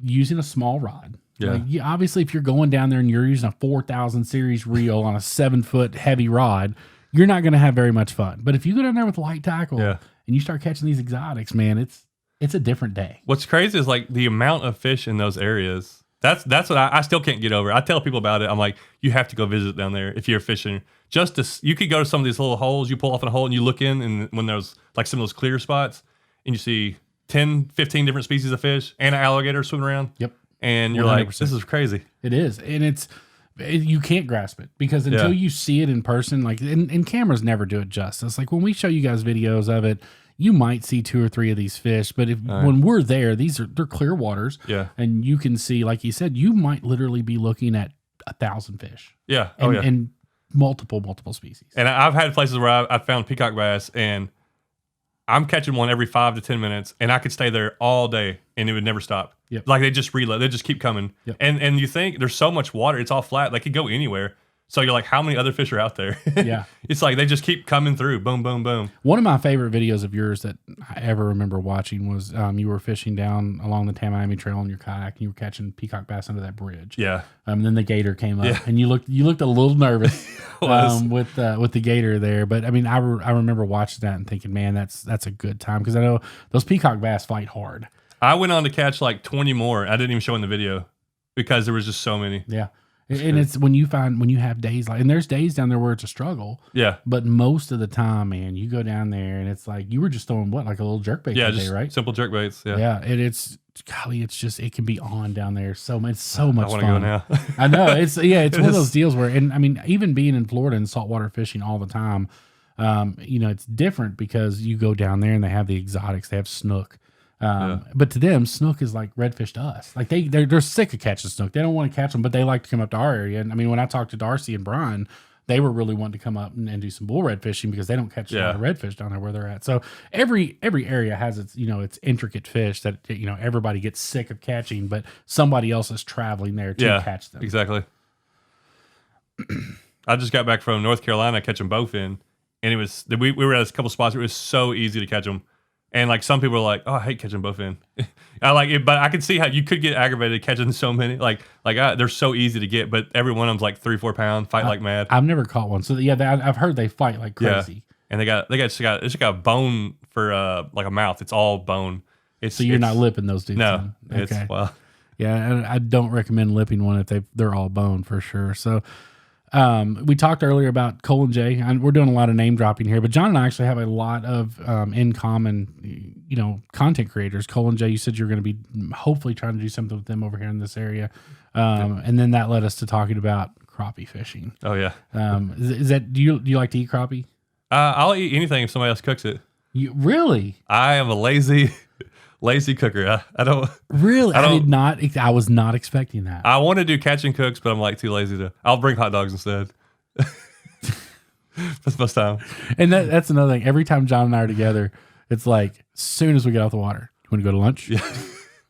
Speaker 1: using a small rod.
Speaker 2: Yeah.
Speaker 1: Like, obviously, if you're going down there and you're using a 4,000 series reel on a 7-foot heavy rod, you're not going to have very much fun. But if you go down there with light tackle and you start catching these exotics, man, it's a different day.
Speaker 2: What's crazy is like the amount of fish in those areas. That's what I still can't get over. I tell people about it. I'm like, you have to go visit down there if you're fishing. You could go to some of these little holes. You pull off in a hole and you look in, and when there's like some of those clear spots, and you see 10, 15 different species of fish and an alligator swimming around.
Speaker 1: Yep.
Speaker 2: And you're 100%. Like, this is crazy.
Speaker 1: It is. And you can't grasp it because until you see it in person, like, and cameras never do it justice. Like when we show you guys videos of it, you might see 2 or 3 of these fish, but when we're there, they're clear waters.
Speaker 2: Yeah.
Speaker 1: And you can see, like you said, you might literally be looking at 1,000 fish.
Speaker 2: Yeah.
Speaker 1: And multiple species.
Speaker 2: And I've had places where I found peacock bass and I'm catching one every 5 to 10 minutes, and I could stay there all day, and it would never stop.
Speaker 1: Yep.
Speaker 2: Like they just reload, they just keep coming.
Speaker 1: Yep.
Speaker 2: And you think there's so much water, it's all flat, they could go anywhere. So you're like, how many other fish are out there?
Speaker 1: Yeah.
Speaker 2: It's like they just keep coming through. Boom, boom, boom.
Speaker 1: One of my favorite videos of yours that I ever remember watching was you were fishing down along the Tamiami Trail on your kayak, and you were catching peacock bass under that bridge.
Speaker 2: Yeah.
Speaker 1: And then the gator came up, and you looked a little nervous with the gator there. But I mean, I remember watching that and thinking, man, that's a good time because I know those peacock bass fight hard.
Speaker 2: I went on to catch like 20 more. I didn't even show in the video because there was just so many.
Speaker 1: Yeah. And it's when you have days like, and there's days down there where it's a struggle.
Speaker 2: Yeah.
Speaker 1: But most of the time, man, you go down there and it's like you were just throwing like a little jerkbait
Speaker 2: just
Speaker 1: day, right?
Speaker 2: Simple jerkbaits. Yeah.
Speaker 1: Yeah. And it's golly, it's just it can be on down there. It's so much fun. I want to
Speaker 2: go now.
Speaker 1: I know. It's one of those deals where, and I mean, even being in Florida and saltwater fishing all the time, it's different because you go down there and they have the exotics. They have snook. But to them, snook is like redfish to us. Like they're sick of catching snook. They don't want to catch them, but they like to come up to our area. And I mean, when I talked to Darcy and Brian, they were really wanting to come up and do some bull red fishing because they don't catch a lot of redfish down there where they're at. So every area has its its intricate fish that everybody gets sick of catching, but somebody else is traveling there to catch them.
Speaker 2: Exactly. I just got back from North Carolina catching bowfin, and we were at a couple spots where it was so easy to catch them. And like some people are like, "Oh, I hate catching bowfin." I like it, but I can see how you could get aggravated catching so many. They're so easy to get, but every one of them's like 3-4 pounds, fight like mad.
Speaker 1: I've never caught one, so yeah, I've heard they fight like crazy.
Speaker 2: Yeah. And it's got a bone for like a mouth. It's all bone.
Speaker 1: So you're not lipping those dudes?
Speaker 2: No,
Speaker 1: okay.
Speaker 2: It's well.
Speaker 1: Yeah, and I don't recommend lipping one if they're all bone for sure. So. We talked earlier about Cole and Jay, and we're doing a lot of name dropping here, but John and I actually have a lot of in common, content creators. Cole and Jay, you said you're going to be hopefully trying to do something with them over here in this area. And then that led us to talking about crappie fishing.
Speaker 2: Oh yeah.
Speaker 1: Is that, do you like to eat crappie?
Speaker 2: I'll eat anything if somebody else cooks it.
Speaker 1: You really?
Speaker 2: I am a lazy cooker. I don't
Speaker 1: really. I was not expecting that.
Speaker 2: I want to do catch and cooks, but I'm like too lazy to. I'll bring hot dogs instead. That's most time.
Speaker 1: And that's another thing. Every time John and I are together, it's like as soon as we get out the water, you want to go to lunch?
Speaker 2: Yeah.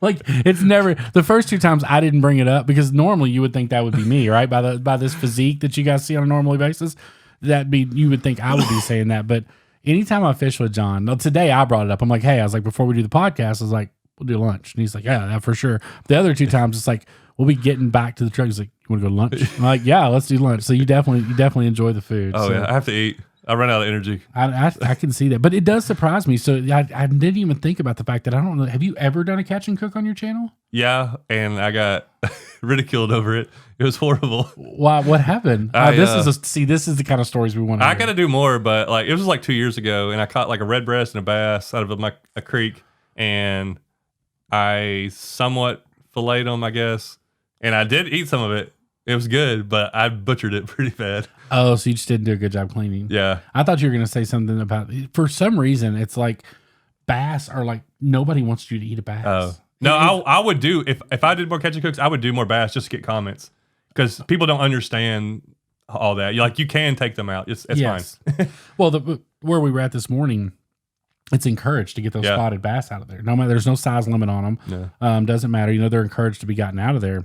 Speaker 1: Like it's never the first two times I didn't bring it up because normally you would think that would be me, right? By this physique that you guys see on a normal basis, you would think I would be saying that, but. Anytime I fish with John, today I brought it up. I'm like, hey, I was like, before we do the podcast, I was like, we'll do lunch. And he's like, yeah, for sure. The other two times, it's like, we'll be getting back to the truck. He's like, you want to go to lunch? I'm like, yeah, let's do lunch. So you definitely enjoy the food.
Speaker 2: Oh,
Speaker 1: so,
Speaker 2: yeah, I have to eat. I run out of energy.
Speaker 1: I can see that. But it does surprise me. So I didn't even think about the fact that I don't know. Have you ever done a catch and cook on your channel?
Speaker 2: Yeah, and I got ridiculed over it. It was horrible.
Speaker 1: Why? What happened? This is the kind of stories we want to
Speaker 2: I got to do more, but like it was like 2 years ago, and I caught like a red breast and a bass out of a creek, and I somewhat filleted them, I guess, and I did eat some of it. It was good, but I butchered it pretty bad.
Speaker 1: Oh, so you just didn't do a good job cleaning.
Speaker 2: Yeah.
Speaker 1: I thought you were going to say something about, for some reason, it's like bass are like, nobody wants you to eat a bass.
Speaker 2: Oh. No, I would do, if I did more catch and cooks, I would do more bass just to get comments. Because people don't understand all that. You can take them out. It's fine.
Speaker 1: Well, where we were at this morning, it's encouraged to get those spotted bass out of there. No matter, there's no size limit on them. Yeah. Doesn't matter. They're encouraged to be gotten out of there.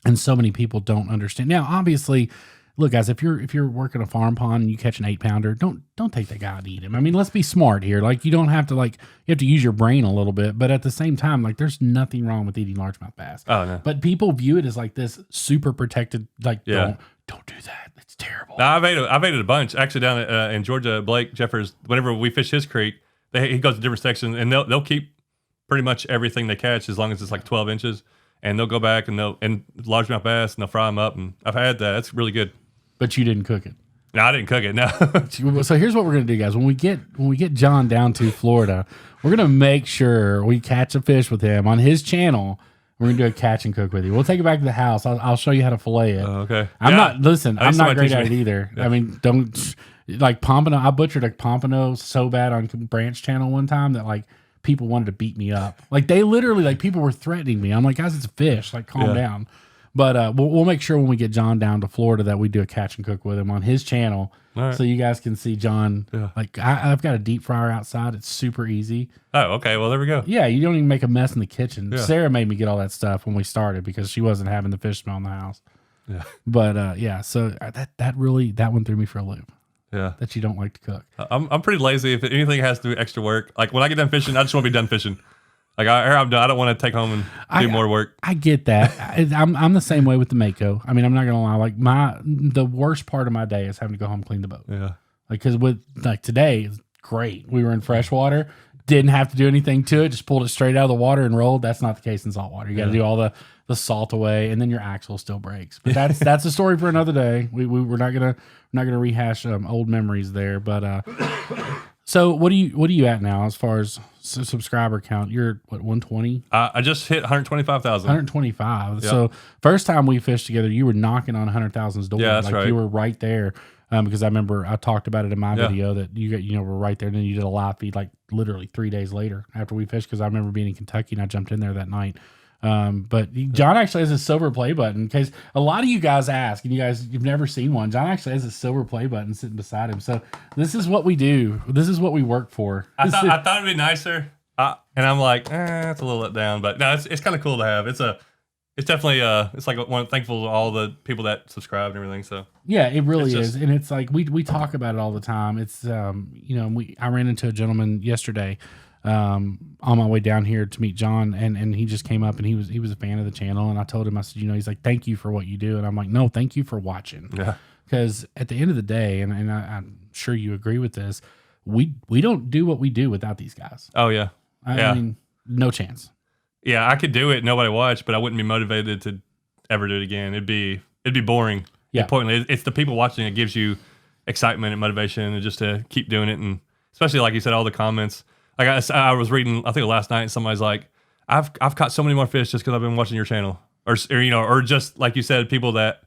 Speaker 1: And so many people don't understand. Now, obviously, look, guys, if you're working a farm pond and you catch an 8-pounder, don't take that guy and eat him. I mean, let's be smart here. Like, you don't have to you have to use your brain a little bit, but at the same time, like, there's nothing wrong with eating largemouth bass.
Speaker 2: Oh no.
Speaker 1: But people view it as like this super protected. Like, don't do that. It's terrible.
Speaker 2: No, I've ate it a bunch. Actually, down in Georgia, Blake Jeffers, whenever we fish his creek, he goes to different sections, and they'll keep pretty much everything they catch as long as it's like 12 inches. And they'll go back and largemouth bass and they'll fry them up. And I've had that. That's really good.
Speaker 1: But you didn't cook it.
Speaker 2: No, I didn't cook it. No.
Speaker 1: So here's what we're gonna do, guys. When we get John down to Florida, we're gonna make sure we catch a fish with him on his channel. We're gonna do a catch and cook with you. We'll take it back to the house. I'll show you how to fillet it.
Speaker 2: Okay.
Speaker 1: I'm not great at it either. Yeah. I mean, don't like pompano. I butchered a pompano so bad on Branch channel one time that like. People wanted to beat me up. Like they literally, like people were threatening me. I'm like, guys, it's a fish. Like, calm down. But we'll make sure when we get John down to Florida that we do a catch and cook with him on his channel, so you guys can see John. Yeah. Like I've got a deep fryer outside. It's super easy.
Speaker 2: Oh, okay. Well, there we go.
Speaker 1: Yeah, you don't even make a mess in the kitchen. Yeah. Sarah made me get all that stuff when we started because she wasn't having the fish smell in the house. Yeah. But so that went through me for a loop.
Speaker 2: Yeah,
Speaker 1: that you don't like to cook.
Speaker 2: I'm pretty lazy. If anything has to do extra work, like when I get done fishing, I just want to be done fishing. Like I'm done. I don't want to take home and do more work.
Speaker 1: I get that. I'm the same way with the Mako. I mean, I'm not gonna lie. Like the worst part of my day is having to go home and clean the boat.
Speaker 2: Yeah.
Speaker 1: Like because with like today is great. We were in freshwater. didn't have to do anything to it, just pulled it straight out of the water and rolled. That's not the case in saltwater. You got to do all the salt away, and then your axle still breaks. But that's a story for another day. We're not gonna rehash old memories there. But so what are you at now as far as subscriber count? You're what, 120?
Speaker 2: I just hit 125,000.
Speaker 1: 125.
Speaker 2: Yep.
Speaker 1: So first time we fished together, you were knocking on 100,000's door.
Speaker 2: Yeah, that's
Speaker 1: like
Speaker 2: right.
Speaker 1: You were right there. Because I remember I talked about it in my video that you were right there, and then you did a live feed like literally 3 days later after we fished. Because I remember being in Kentucky and I jumped in there that night. But John actually has a silver play button. In case a lot of you guys ask, and you've never seen one. John actually has a silver play button sitting beside him. So this is what we do. This is what we work for.
Speaker 2: I thought it'd be nicer, and I'm like, it's a little let down. But no, it's kind of cool to have. It's definitely it's like thankful to all the people that subscribe and everything. So
Speaker 1: yeah, it really is, and it's like we talk about it all the time. It's I ran into a gentleman yesterday on my way down here to meet John, and he just came up and he was a fan of the channel, and I told him, I said, he's like, thank you for what you do, and I'm like, no, thank you for watching.
Speaker 2: Yeah,
Speaker 1: because at the end of the day, and I'm sure you agree with this, we don't do what we do without these guys.
Speaker 2: Oh yeah,
Speaker 1: I mean, no chance.
Speaker 2: Yeah, I could do it, nobody watched, but I wouldn't be motivated to ever do it again. It'd be boring.
Speaker 1: Yeah,
Speaker 2: pointless. It's the people watching it gives you excitement and motivation, and just to keep doing it, and especially like you said, all the comments. Like I was reading, I think last night, and somebody's like, I've caught so many more fish just because I've been watching your channel, or just like you said, people that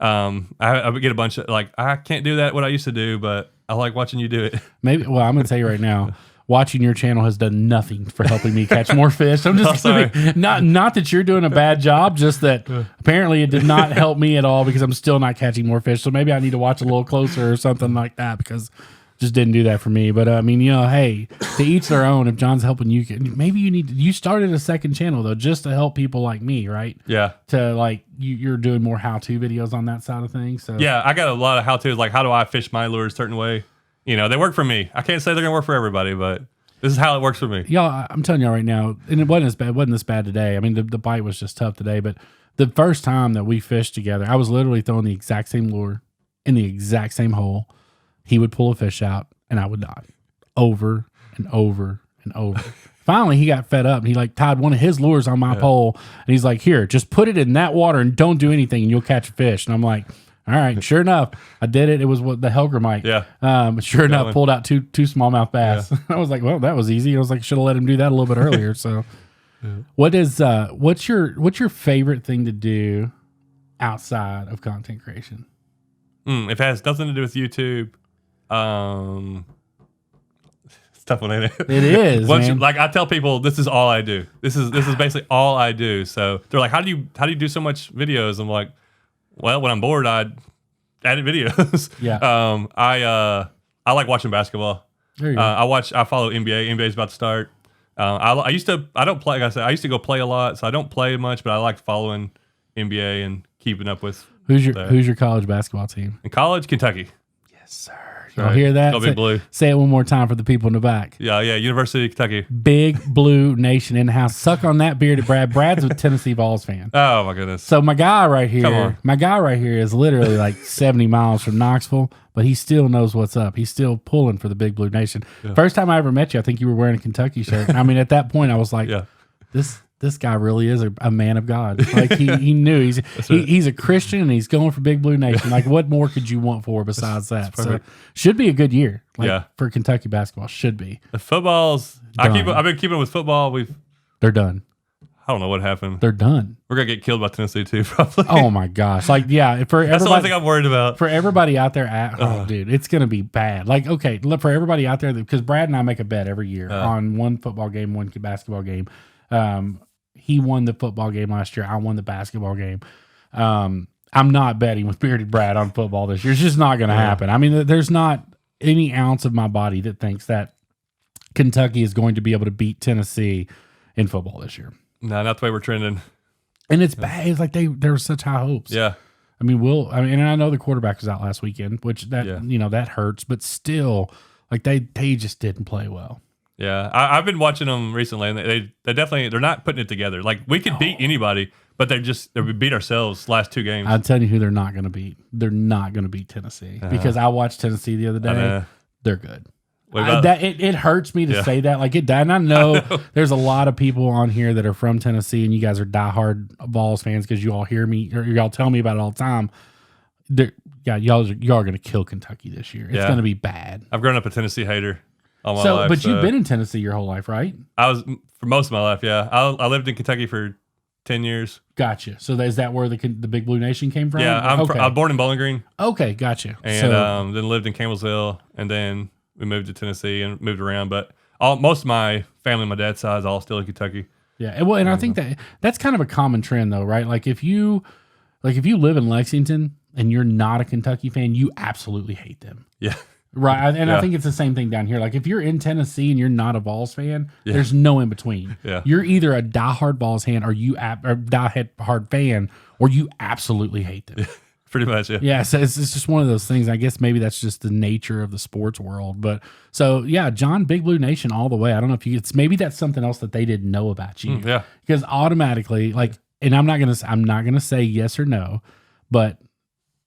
Speaker 2: I get a bunch of like, I can't do that what I used to do, but I like watching you do it.
Speaker 1: Maybe. Well, I'm gonna tell you right now. Watching your channel has done nothing for helping me catch more fish. I'm just kidding. Not that you're doing a bad job, just that apparently it did not help me at all because I'm still not catching more fish. So maybe I need to watch a little closer or something like that because it just didn't do that for me. But I mean, hey, to each their own. If John's helping you, maybe you started a second channel though, just to help people like me, right?
Speaker 2: Yeah.
Speaker 1: To like you're doing more how-to videos on that side of things. So
Speaker 2: yeah, I got a lot of how-tos, like how do I fish my lures a certain way. They work for me. I can't say they're gonna work for everybody, but this is how it works for me.
Speaker 1: Y'all, I'm telling y'all right now, and it wasn't as bad. It wasn't this bad today. I mean, the bite was just tough today. But the first time that we fished together, I was literally throwing the exact same lure in the exact same hole. He would pull a fish out, and I would not. Over and over and over. Finally, he got fed up, and he like tied one of his lures on my pole, and he's like, "Here, just put it in that water and don't do anything, and you'll catch a fish." And I'm like, all right, sure enough, I did it. It was what the Helgramite.
Speaker 2: Yeah.
Speaker 1: Sure enough, pulled out two smallmouth bass. Yeah. I was like, well, that was easy. I was like, should have let him do that a little bit earlier. So, what's your favorite thing to do outside of content creation?
Speaker 2: If it has nothing to do with YouTube, it's a tough one, ain't it?
Speaker 1: It is. Man.
Speaker 2: Like I tell people, this is all I do. This is basically all I do. So they're like, how do you do so much videos? I'm like, well, when I'm bored, I edit videos.
Speaker 1: Yeah.
Speaker 2: I like watching basketball.
Speaker 1: There you go.
Speaker 2: I follow NBA. NBA's about to start. I don't play. Like I said, I used to go play a lot, so I don't play much, but I like following NBA and keeping up with.
Speaker 1: Who's your college basketball team?
Speaker 2: In college, Kentucky.
Speaker 1: Yes, sir. Y'all hear that?
Speaker 2: Go Big Blue.
Speaker 1: Say it one more time for the people in the back.
Speaker 2: Yeah, University of Kentucky.
Speaker 1: Big Blue Nation in the house. Suck on that bearded Brad. Brad's a Tennessee Vols fan.
Speaker 2: Oh my goodness.
Speaker 1: So my guy right here is literally like 70 miles from Knoxville, but he still knows what's up. He's still pulling for the Big Blue Nation. Yeah. First time I ever met you, I think you were wearing a Kentucky shirt. I mean, at that point, I was like, this guy really is a man of God. Like he knew he's a Christian and he's going for Big Blue Nation. Like what more could you want for besides that? So should be a good year. For Kentucky basketball should be.
Speaker 2: The footballs. I've been keeping with football.
Speaker 1: They're done.
Speaker 2: I don't know what happened.
Speaker 1: They're done.
Speaker 2: We're gonna get killed by Tennessee too, probably.
Speaker 1: Oh my gosh! Like
Speaker 2: that's the only thing I'm worried about.
Speaker 1: For everybody out there, dude, it's gonna be bad. Like okay, for everybody out there, because Brad and I make a bet every year on one football game, one basketball game. He won the football game last year. I won the basketball game. I'm not betting with Bearded Brad on football this year. It's just not going to happen. I mean, there's not any ounce of my body that thinks that Kentucky is going to be able to beat Tennessee in football this year.
Speaker 2: No, not the way we're trending.
Speaker 1: And it's bad. It's like there were such high hopes.
Speaker 2: Yeah.
Speaker 1: I mean, and I know the quarterback was out last weekend, which that hurts, but still, like they just didn't play well.
Speaker 2: Yeah, I've been watching them recently, and they're not putting it together. Like we could beat anybody, but we beat ourselves last two games.
Speaker 1: I'm telling you who they're not going to beat. They're not going to beat Tennessee because I watched Tennessee the other day. They're good. It hurts me to say that. Like it died. And I know there's a lot of people on here that are from Tennessee, and you guys are diehard Vols fans because you all hear me or y'all tell me about it all the time. Y'all are going to kill Kentucky this year. It's going to be bad.
Speaker 2: I've grown up a Tennessee hater all my life.
Speaker 1: But you've been in Tennessee your whole life, right?
Speaker 2: I was for most of my life. Yeah, I lived in Kentucky for 10 years.
Speaker 1: Gotcha. So is that where the Big Blue Nation came from?
Speaker 2: Yeah, I was born in Bowling Green.
Speaker 1: Okay, gotcha.
Speaker 2: And then lived in Campbellsville, and then we moved to Tennessee and moved around. But most of my family on my dad's side is all still in Kentucky.
Speaker 1: Yeah, well, and I think that's kind of a common trend, though, right? Like if you live in Lexington and you're not a Kentucky fan, you absolutely hate them.
Speaker 2: Yeah.
Speaker 1: Right, and I think it's the same thing down here. Like if you're in Tennessee and you're not a Vols fan, there's no in between.
Speaker 2: Yeah.
Speaker 1: You're either a diehard Vols fan or diehard fan, or you absolutely hate them.
Speaker 2: Pretty much, yeah.
Speaker 1: Yeah, so it's just one of those things. I guess maybe that's just the nature of the sports world. But so yeah, John, Big Blue Nation all the way. I don't know if maybe that's something else that they didn't know about you.
Speaker 2: Yeah,
Speaker 1: because automatically, like, and I'm not gonna say yes or no, but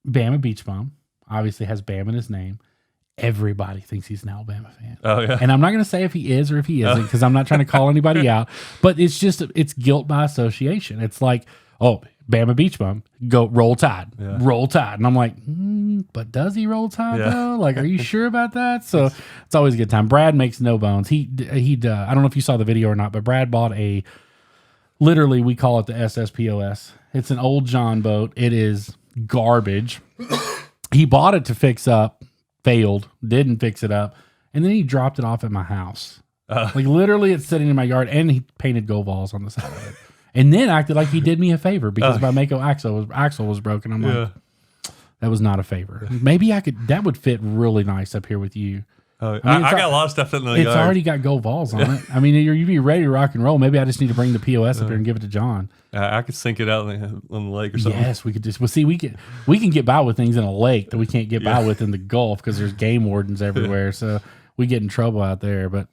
Speaker 1: Bama Beach Bum obviously has Bama in his name. Everybody thinks he's an Alabama fan.
Speaker 2: Oh, yeah.
Speaker 1: And I'm not going to say if he is or if he isn't because I'm not trying to call anybody out. But it's guilt by association. It's like, oh, Bama Beach Bum, go Roll Tide. Yeah. Roll Tide. And I'm like, but does he roll Tide though? Like, are you sure about that? So it's always a good time. Brad makes no bones. He I don't know if you saw the video or not, but Brad bought literally we call it the SSPOS. It's an old John boat. It is garbage. He bought it to fix up. Failed, didn't fix it up, and then he dropped it off at my house. Like literally, it's sitting in my yard, and he painted go balls on the side of it, and then acted like he did me a favor because my Mako axle was broken. I'm like, that was not a favor. Maybe that would fit really nice up here with you.
Speaker 2: I got a lot of stuff in the yard.
Speaker 1: It's already got go balls on it. I mean, you'd be ready to rock and roll. Maybe I just need to bring the POS up here and give it to John.
Speaker 2: I could sink it out on the lake or something.
Speaker 1: Yes, we could just. Well, see, we can get by with things in a lake that we can't get by with in the Gulf because there's game wardens everywhere. So we get in trouble out there. But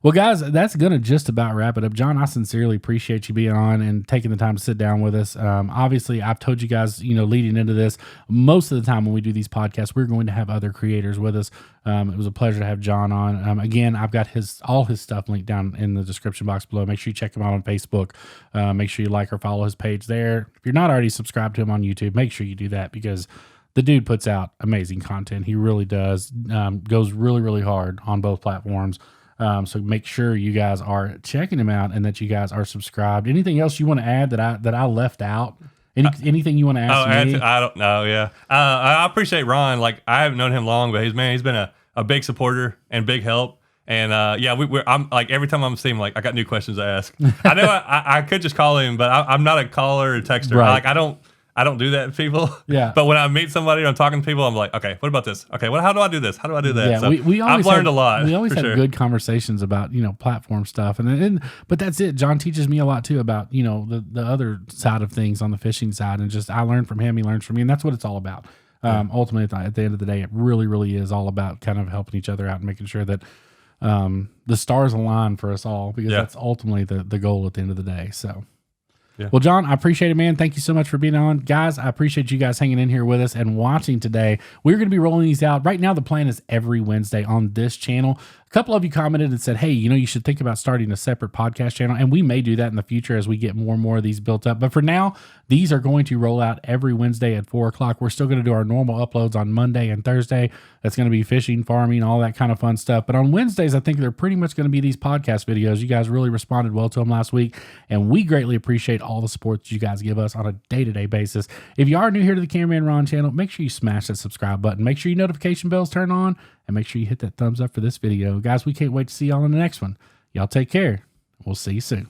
Speaker 1: well, guys, that's gonna just about wrap it up. John, I sincerely appreciate you being on and taking the time to sit down with us. Obviously, I've told you guys, leading into this, most of the time when we do these podcasts, we're going to have other creators with us. It was a pleasure to have John on. Again, I've got all his stuff linked down in the description box below. Make sure you check him out on Facebook. Make sure you like or follow his page there. If you're not already subscribed to him on YouTube, make sure you do that because the dude puts out amazing content. He really does. Goes really, really hard on both platforms. So make sure you guys are checking him out and that you guys are subscribed. Anything else you want to add that I left out? Anything you want to ask me?
Speaker 2: I don't know. Yeah. I appreciate Ron. Like I haven't known him long, but he's been a big supporter and big help. And I'm like every time I'm seeing him, like I got new questions to ask. I know I could just call him, but I'm not a caller or texter.
Speaker 1: Right.
Speaker 2: Like I don't do that to people.
Speaker 1: Yeah.
Speaker 2: But when I meet somebody or I'm talking to people, I'm like, okay, what about this? Okay, how do I do this? How do I do that?
Speaker 1: Yeah,
Speaker 2: so
Speaker 1: we always
Speaker 2: I've learned a lot.
Speaker 1: We always have
Speaker 2: sure.
Speaker 1: good conversations about, platform stuff. But that's it. John teaches me a lot too about, the other side of things on the fishing side. And just I learn from him, he learns from me. And that's what it's all about. Ultimately, at the end of the day, it really, really is all about kind of helping each other out and making sure that the stars align for us all because that's ultimately the goal at the end of the day. So. Yeah. Well, John, I appreciate it, man. Thank you so much for being on. Guys, I appreciate you guys hanging in here with us and watching today. We're going to be rolling these out. Right now, the plan is every Wednesday on this channel. A couple of you commented and said, hey, you should think about starting a separate podcast channel. And we may do that in the future as we get more and more of these built up. But for now, these are going to roll out every Wednesday at 4 o'clock. We're still going to do our normal uploads on Monday and Thursday. That's going to be fishing, farming, all that kind of fun stuff. But on Wednesdays, I think they're pretty much going to be these podcast videos. You guys really responded well to them last week. And we greatly appreciate all the support that you guys give us on a day-to-day basis. If you are new here to the Cameraman Ron channel, make sure you smash that subscribe button. Make sure your notification bells turn on. And make sure you hit that thumbs up for this video. Guys, we can't wait to see y'all in the next one. Y'all take care. We'll see you soon.